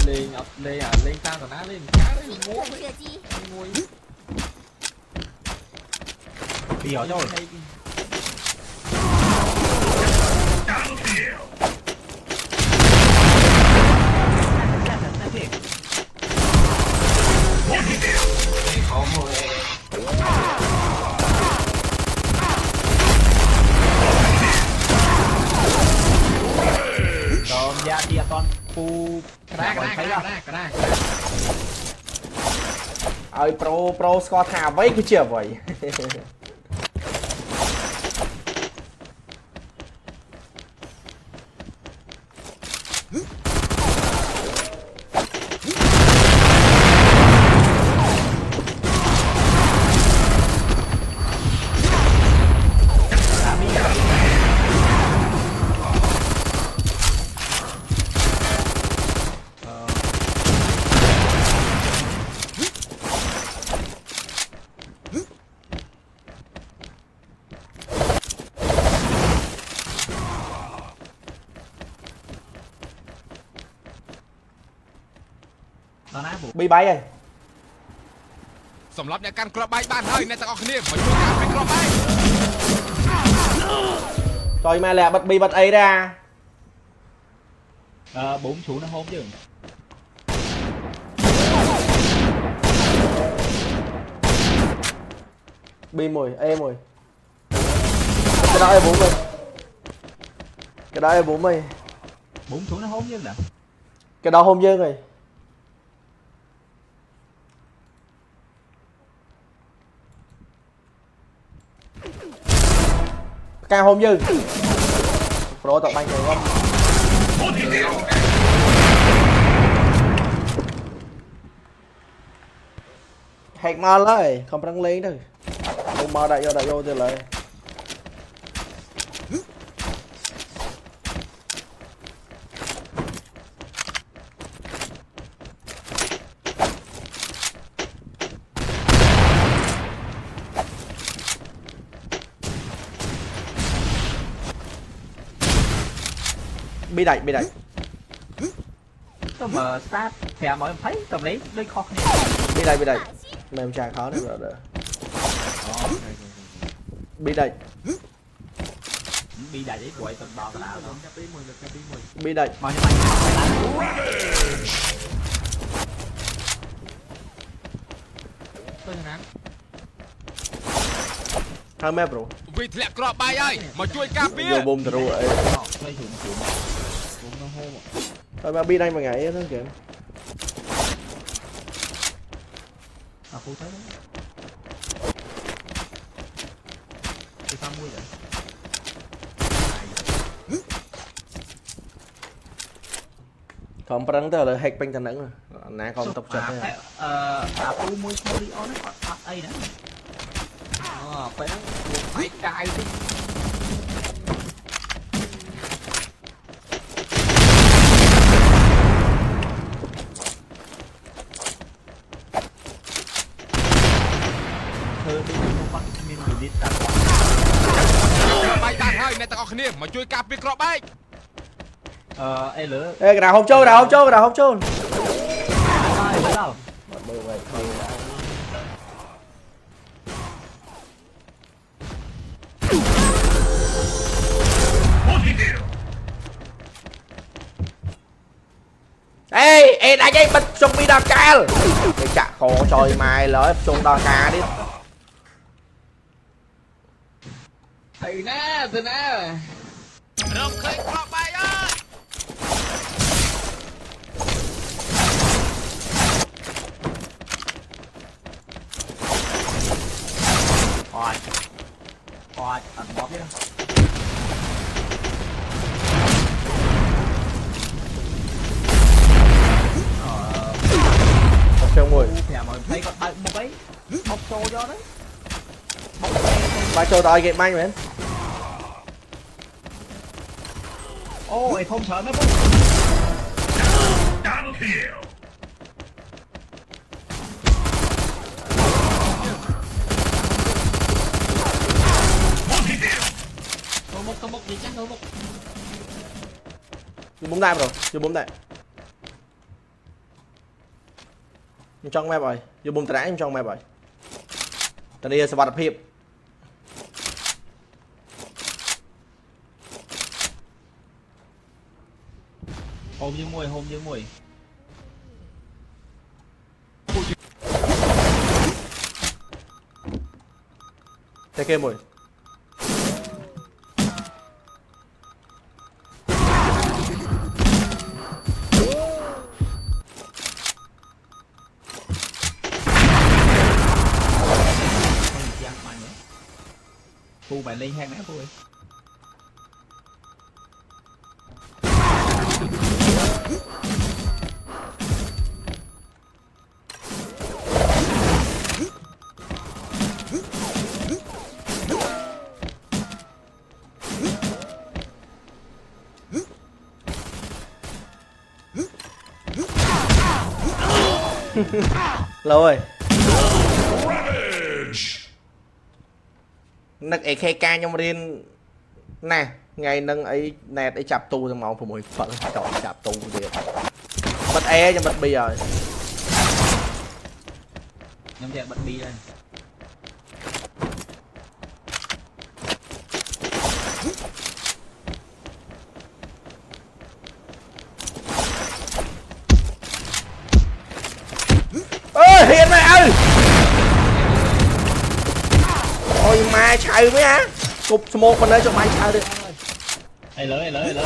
lên sang rồi ná lên cá đấy mua bị hỏi rồi rồi ra đi con phu ra ơi pro score thả vậy cứ chưa vậy bị bay rồi សម្រាប់អ្នកកាន់ក្របបែកបានហើយអ្នកទាំងអស់គ្នាមកជួយការពារក្របបែក rồi mà lẹ bật bị bật ấy ra 4 chú nó hôn chứ bị mùi em mùi cái đó em 40 cái đó em 40 4 chú nó hôn chứ nè cái đó hôn dương rồi ca hôn dương pro tập banh này không hẹn mò lấy không đang lấy đâu không mò đại vô từ lại bị đẩy tao mà start thèm mọi em thấy tầm đấy đôi khó bị đẩy mà em chả khó nữa rồi bị đẩy đấy quậy tầm bò cái nào bị đẩy bao nhiêu bánh tôi nán 2 mét bro វិធ្លាក់ក្របបែកហើយមកជួយការពារ vô bùm từ rồi chơi chủ cũng nó hô thôi mà bị đây mà ngày đó kìa phu thấy đấy đi sao mua vậy còn prang tới là hack banh thành nắng rồi nãy còn tập trận này phu mua sao đi on nó còn ấy đó phải nó phải cài điបែកបានហើយអ្នកទាំងអស់គ្នាមកជួយការពារក្របបែក ê lửa ê cái nào không trôn lửa đâu ê đại dây bật xong đi đo ca cái chạ khổ trời mai lỡ chung đo ca đi thầy ná từ ná រកឃើញក្របបែកហើយ Ôi, ăn bóp chứ một trong mùi nhà mà thấy con bay một ấy bóc xô cho đấy ba châu tỏi game banh mến ôi không sợ nó bóc tôi một gì chắc tôi một dùng bóng đạn rồi dùng bóng đạn trong mẹ rồi vô bùm trai trong mẹ rồi tao đi sập hiệp hôm như mùi thế kia mùi phu mày lên hang nè phu ơi lâu rồi nâng ấy khe ca trong riêng nè ngày nâng ấy nè để chạp tu trong máu của mỗi phận chọn chạp tu việc bật e cho bật bì rồi nhóm chạy bật bi lên ơi hiện mày ơi ôi mà chạy với á cục smoke bên đây cho mày chạy đi ai lớn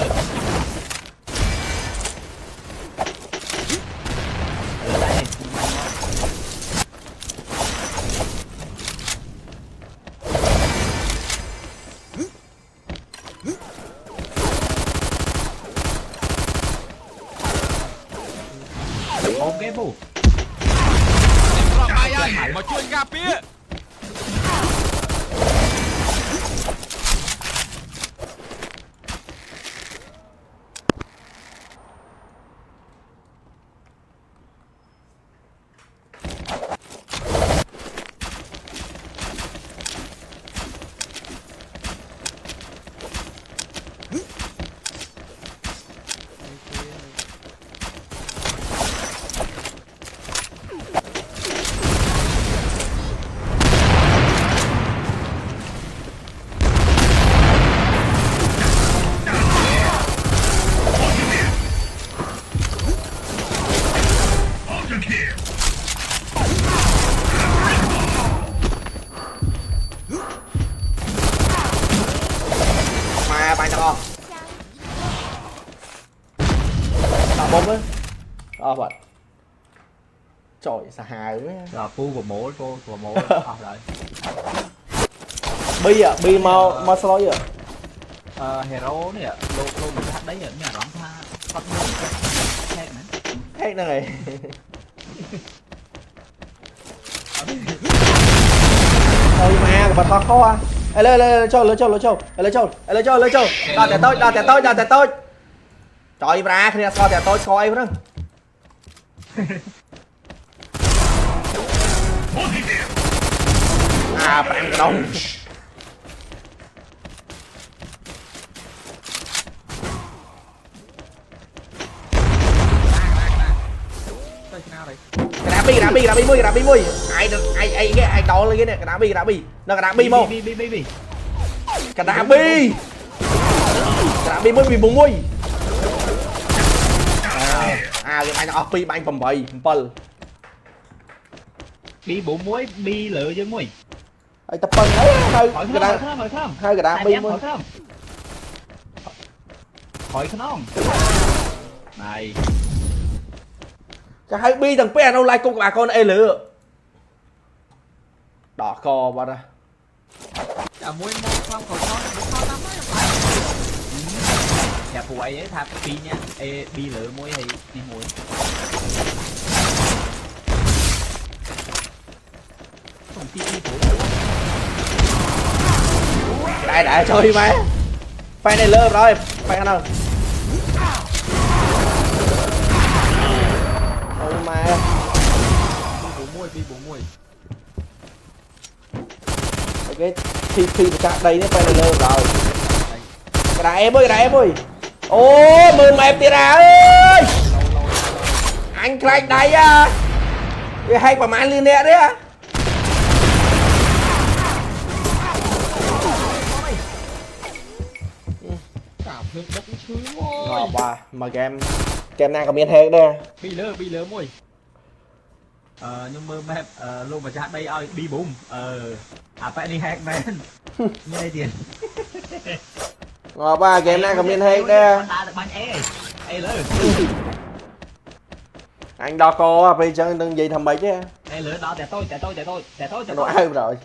ok phu ក្របបាយហើយមកជួយការពារ mà bạn cho tạo bom á vậy trời sao hài quá rồi phu của mổ rồi bi mau sao vậy hero này ạ lô mình hát đấy ở nhà lắm tha phát hết nữa hết nữa này ôi mà bật to khó à lên cho đào tè tôi trời ra khi sao tè tôi coi nữa à bạn cái đông cái đá bi mui ai đó lên cái này cái đá bi nó cái đá bi mô cái đá bi mui bị bùng mui à cái anh off bi anh bầm bầy bầm bi bộ muối bi lựa với muối ai tập bần ấy hơi cái đá hai cái đá bi mui hỏi không này cái hai bi thằng pe đâu like cô bà con ê lửa đỏ cò vào đây chả muối mò không còn con lắm á nhà phụ ấy thà bi nha ê bi lựa muối hay đi muối không ti đại chơi mà phe này lơ rồi phe nào ôi mà bi bộ muối cái khi mà đây nó phe này lơ rồi cái đá em ơi ô mừng mà em tira ơi anh crack đây à cái hay quả mãi liên nè đấy à Cảm hứng đất chứ ôi. ngọt bà mà game nào có miền hết đây Bị lỡ môi. Nhưng mơ map luôn mà cha đây ơi đi bùm phải đi hack man như đây tiền ngọt bà game nào có miền hết đây ta được bánh ê lỡ anh đo cô bây giờ đừng gì thầm bậy chứ ê lỡ đó để tôi nó ai rồi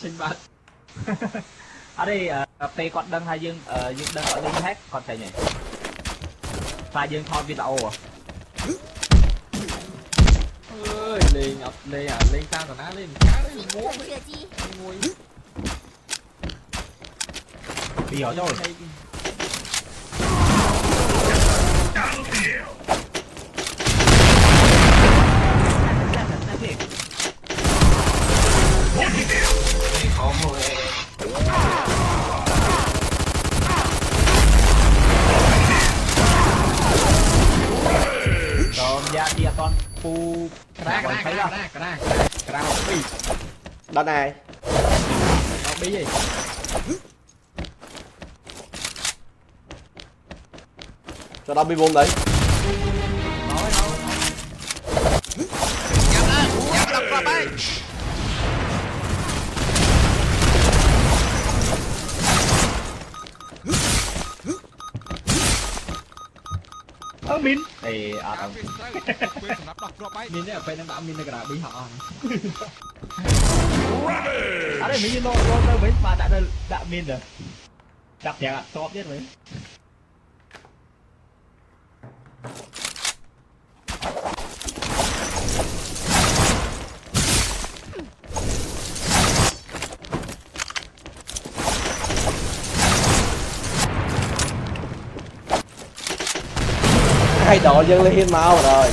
Sinh bạt ở đây p còn đăng hay dương dương đăng ở đây hack còn chạy nhỉ ta dương thôi video à ơi lên ập lên à lên sang còn á lên cá đấy ngố ngồi bị hiểu rồi ra thì toàn phu cái học bi đó này học bi gì cho nó bị bùm đấy Nhắm đập qua bay. min thì Cảm việc sâu. Quyền sầm đập qua bay. mình đấy phải đang bảo mình là cái nào bị họ ở đây mình lô mấy mà đã min rồi đập nhà top biết mấy hai đội dân lên mau rồi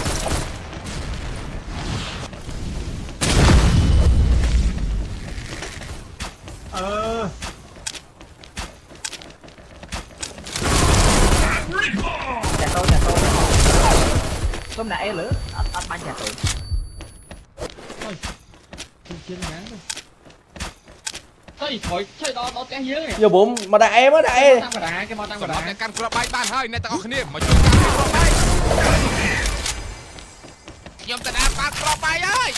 nhà tôi tôm nãy lửa anh bắn nhà tôi chiến ngán thôi thôi thôi chơi đó té hiếng này giờ bụng mà đại em á đại tăng vào đá cái món tăng vào សម្រាប់ đá អ្នកកាន់គ្រាប់បាយបានហើយអ្នកទាំងអស់គ្នាមកជួយកាន់គ្រាប់បាយខ្ញុំទៅដាក់បាត់គ្រាប់បាយហើយ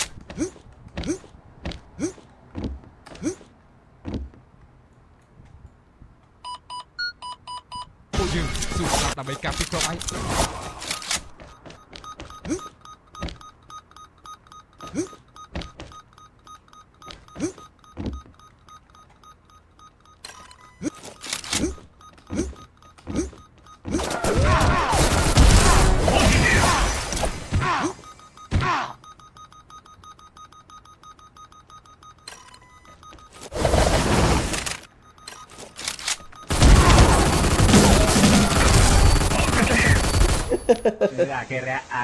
ពួកយើងស៊ូស្លាប់ដើម្បីការពារគ្រាប់បាយ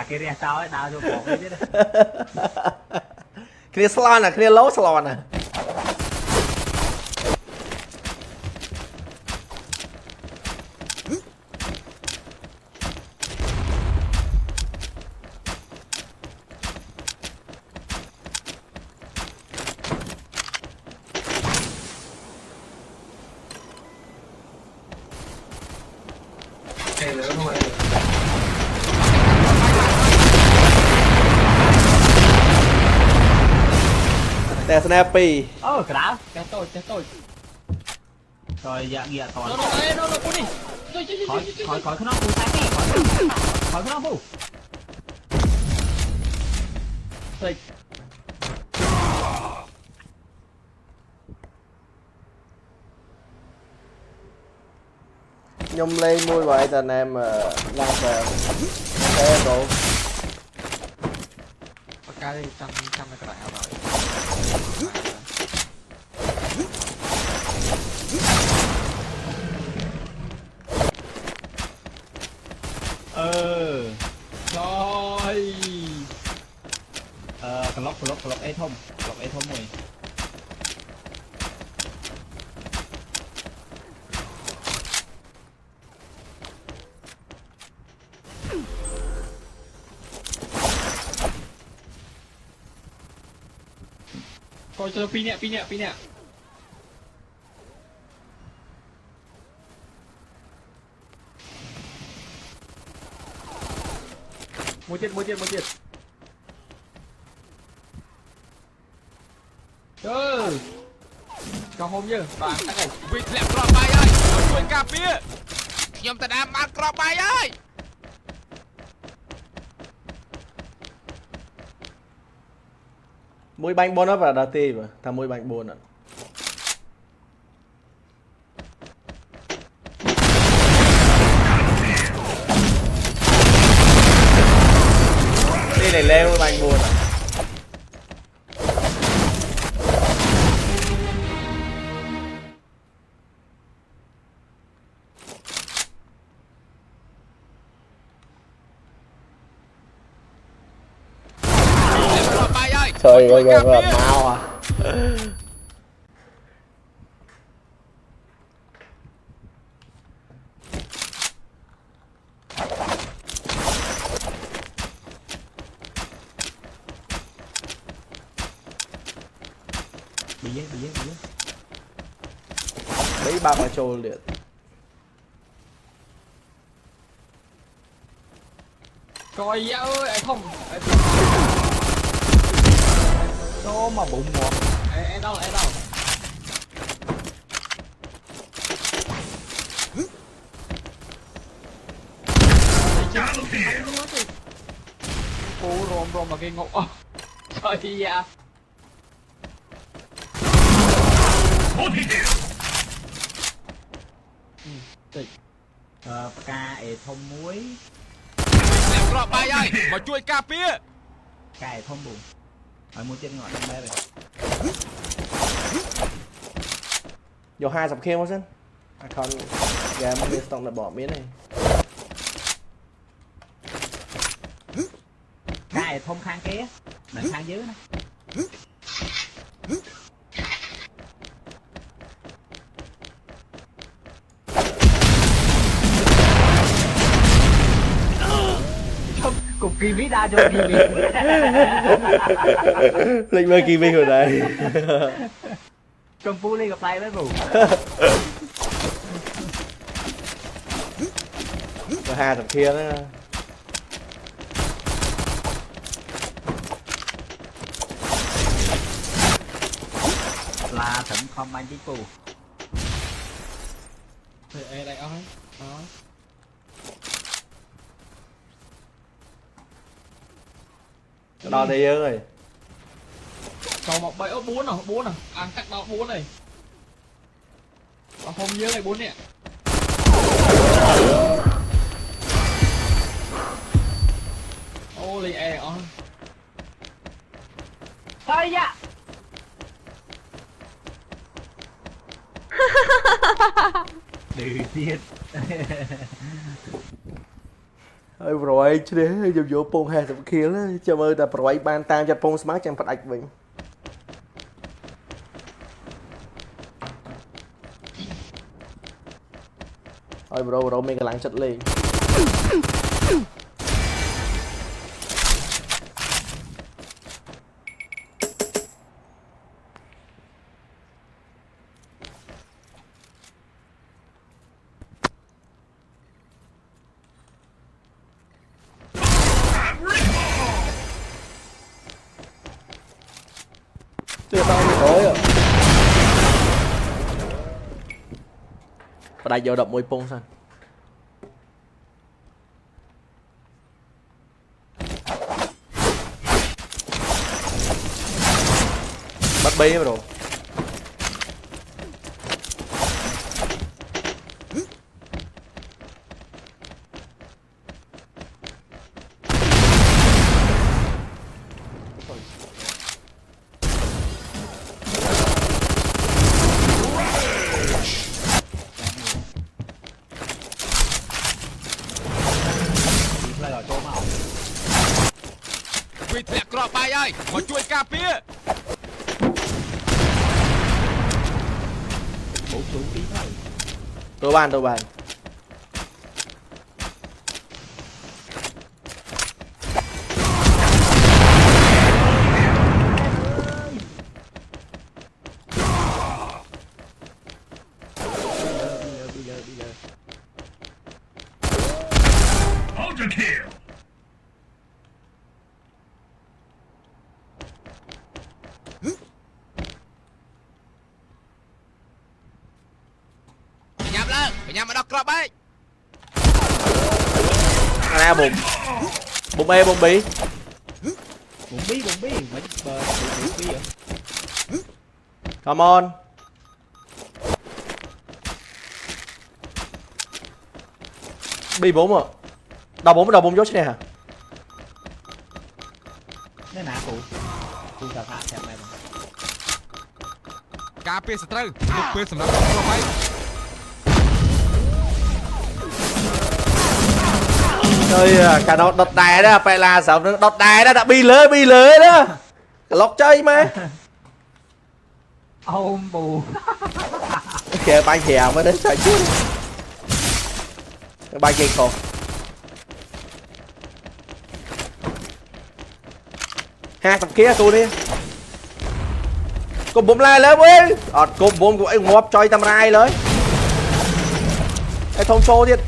cái ria sao ấy đào cho bộ cái biết kia slon à kia lố slon àแต่ snappy cái đá cái tôi rồi dạ ghiền còn nó đi khỏi cái nó phu sai đi khỏi cái nó phu thôi nhung lên mui vậy tần em đang chờ thế cô cái trăm là cái đại rồi rồi lọc e thông mùi coi cho pin nè mua chết cho hôm chứ bạn cái này វិធ្លាក់ក្របបាយហើយមកជួយការពារខ្ញុំទៅតាមបានក្របបាយហើយ មួយបាញ់4và đợt tì mà thằngមួយបាញ់4 ạ đi này lênមួយបាញ់4 ạ trời ơi giờ là mau à bị ba mà trôi liệt coi giá ơi ai không Số mà bụng một. em đâu cô rôm mà cái ngộ trời dạ Ca ệ thông muối អ្នកក្របបាយហើយមកជួយការពារ Ca ệ thông bụng Hỏi mua trên ngọn em bé rồi vô 20 kia không xin còn game mới xong là bỏ miếng này Ca ệ thông khang kia Là khang dưới nè Cục kỳ bí đa cho kỳ bí lịch mơ kỳ rồi đây Trong phu đi gặp tay với bù rồi 20 kia đó Là thỉnh không anh chí phù Ê đây ơi đo đây ơi còn một bẫy 4 à ăn cắt đó 4 này hôm dưới này 4 nè ô lì e ơi thôi dạ Đừ tiết ơi rồi chứ đấy dù vô pôn 20 kia đó cho ơi ta rồi ban tam cho pôn smart chẳng phải ạch mình ơi bro mình cái lắng chất lên chưa tao bị tối rồi và đại vô đập môi pôn sao bắt bê rồi Vìធ្លាក់ក្របបាយហើយមកជួយការពារ Bổ chú tí thôi tôi bàn Bây giờ mà đọc club ấy. Nè bụng bụng ê bụng bí bụng bí mấy bờ bụng bí vậy. come on bi 4 à đầu bốn dốt này hả Nó nã cụ tao thả xem này. Cà phê sờ trâu. Lúc phê sầm lắm club ấy. chơi cả đọt đài đó phải là sao đọt đài đó đã bi lưới đó lọc chơi mà Ôm bù. kìa bay chèo mới đến chạy chứ bay kia còn hai tập kia tôi đi cùng bụng lai lớn với cùng bụng của anh ngọp chơi tầm rai lớn ai thông xôទៀត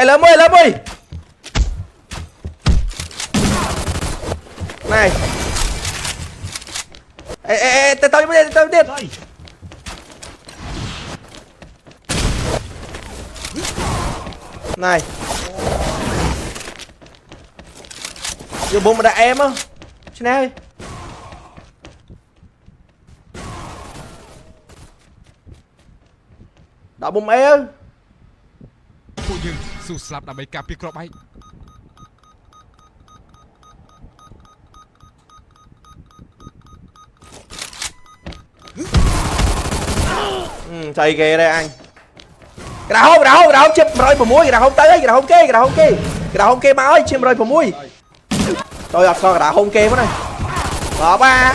ê lớn ơi này ê tao biết này giờ bụng mà đã em á chứ nào đã bụng em Phụ dương sụt slap đầm bầy cà phê club ấy. Chơi ghê đây anh cái đào hông chìm rồi vào mũi cái đào hông tới cái đào hông kia máu ơi chìm rồi vào mũi tôi gặp coi cái đào hông kia mất này bỏ ba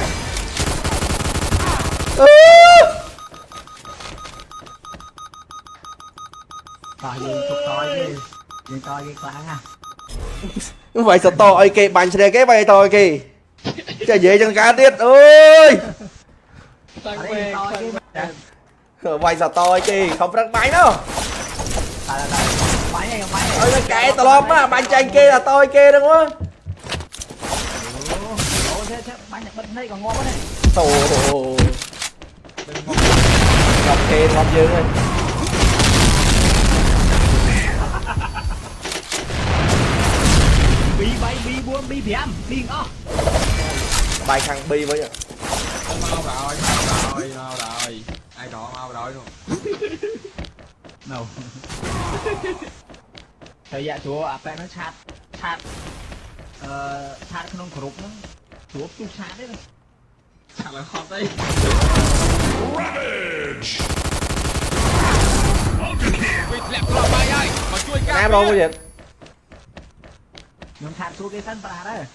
Coi gì chụp coi đi. Nhìn coi cái khoáng à. vậy sao to ơi kì bánh xe cái vậy to kì chơi dễ chân cá tiết ơi Tăng Ở về đây coi cái vậy sao to ơi kì không phải bánh đâu Đây. Máy này ơi cái kệ tao lom á bánh chanh kia là to kia đúng không Ủa thế bánh này bên đây còn ngon quá này. tổ ngọc kê ngon dữ ơi Bi buôn bi biển bi ngó. bài thằng bi với vậy mau rồi ai đó mau rồi luôn No. Thời gian chúa à nó chát chát không group nó chúa tu chát đấy. thật là khó đấy Quỳ lẹp club ấy ơi. Mà chui cà em đâu có phê. gì Nhưng chát chúa cái sân bà đấy.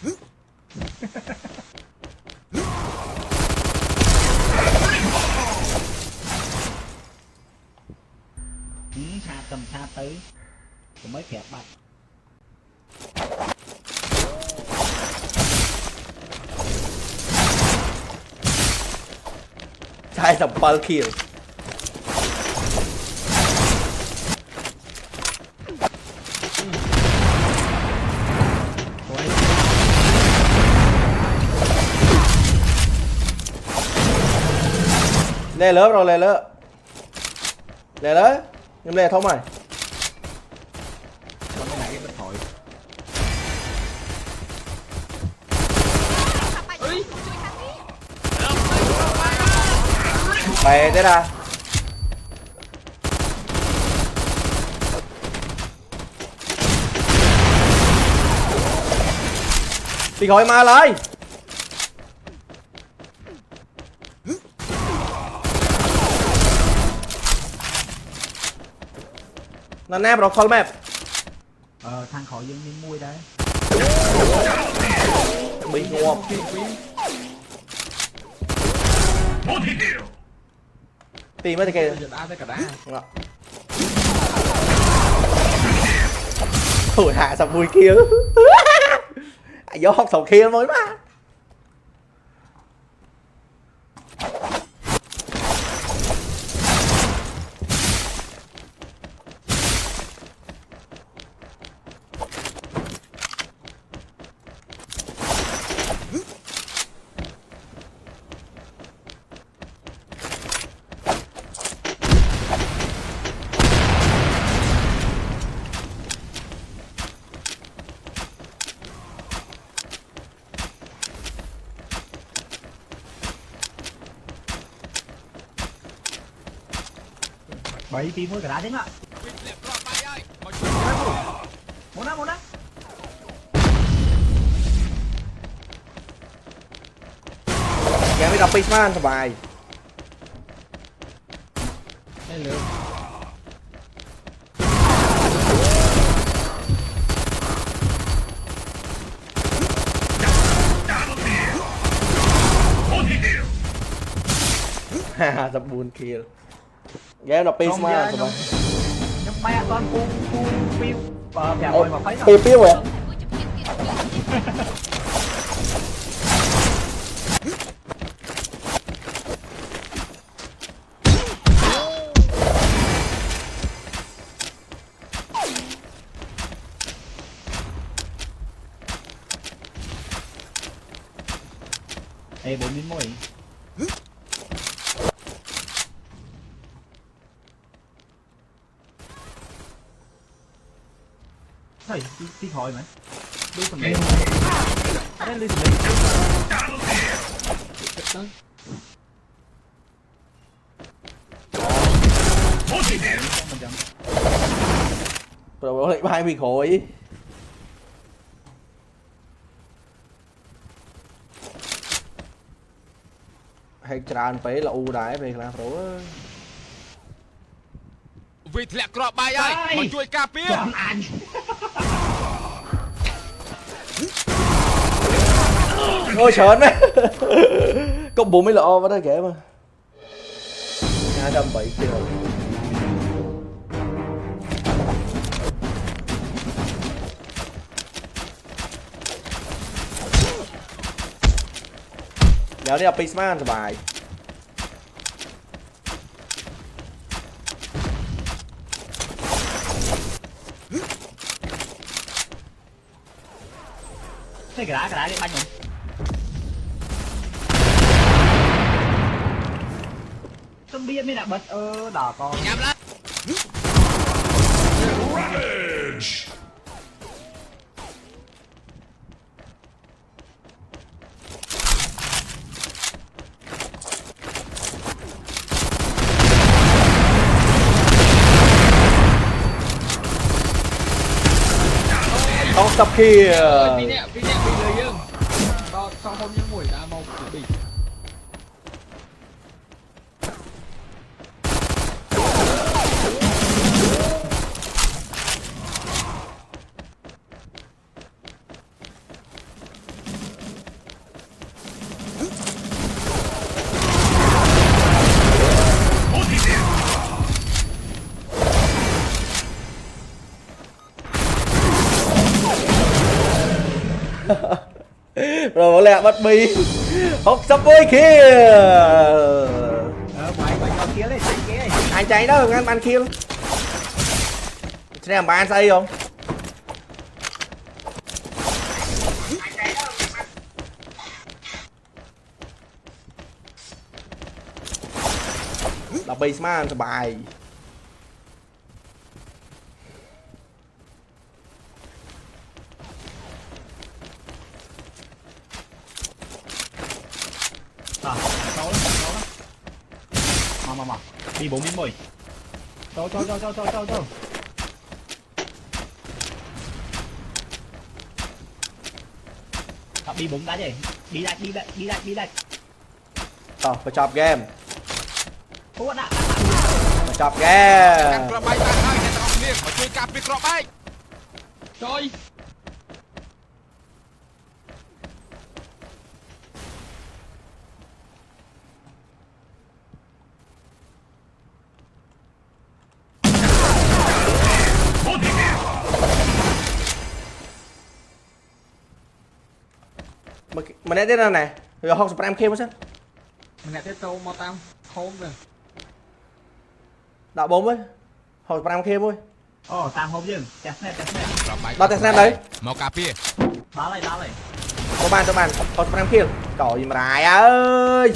Chát cầm chát tới cũng mới kẹp bạch. sai tầm pearl kill lê lớp rồi lê lớp nhưng lê thông rồi Còn cái này cái bật thổi. mày thế ra thì gọi ma lại là nè rồi full map Thằng khỏi dân miếng mui đấy. bị ngộp tìm mấy cái kia giờ đã tới cả đá thổi hạ xong mùi kia gió học thầu kia mới mà Bảy team mới cả đá chứ ạ. វាធ្លាក់គ្រាប់បាយហើយមកជួយ Một đó. Game mới đọc Pisman sờ bài. ให้เร็ว Ha, tập buồn kill. Game đọc Pisman sờ bài. Nhưng mẹ con cu phiêu. Bẻ rồi mà phải Piu piu vậy. Ê 4 miếng mồi. Thôi, tí thôi mà. Đưa phần này. À đây lưu phần này. chết đó Rồi lại bay bị khối. Hay tràn phế là u đái về là rố. វាធ្លាក់គ្រាប់បាយហើយមកជួយការពារ Chọn anh. Ôi sợn đấy. Có bụng mới lọ vào đây kể mà. 207 kg. Giờ đi đọc Pisman sờ bài. Thế cái đá đi banh rồi. Tôm bia mới đã bật đỏ con. ញ៉ាំឡើង Không stop kia. ពីនេះពីលើយើងដល់សងហុំយើងមួយដើរមកពី Rồi lẹ bắt bi. Hốc sắp với kia. Mày con kia lấy chạy kia. Anh cháy đó ngăn ban kill. Xem bàn xây không? Đọc Pisman sờ bài. À, xấu lắm. Mà. Đi 4 miếng mồi. Cho. Đi 4 đá gì? Đi lại. Phải chọc game. Ủa đã. Phải chọc កាន់ game. គ្រាប់បាយបានហើយអ្នកទាំងអស់គ្នាមកជួយការពារគ្រាប់បាយ trời Mà nét đến này. Rồi học spam kia mà sao? mình lại tiếp tục mau tao khôn rồi Đạo 4 ấy. Học spam kia thôi. Ồ, tam hộp chứ. Test net. គ្រាប់បាយ Bao test net đấy. មកការពារ Đá lại. Có bàn. Học spam kia. Cỏ gì mà rài ơi.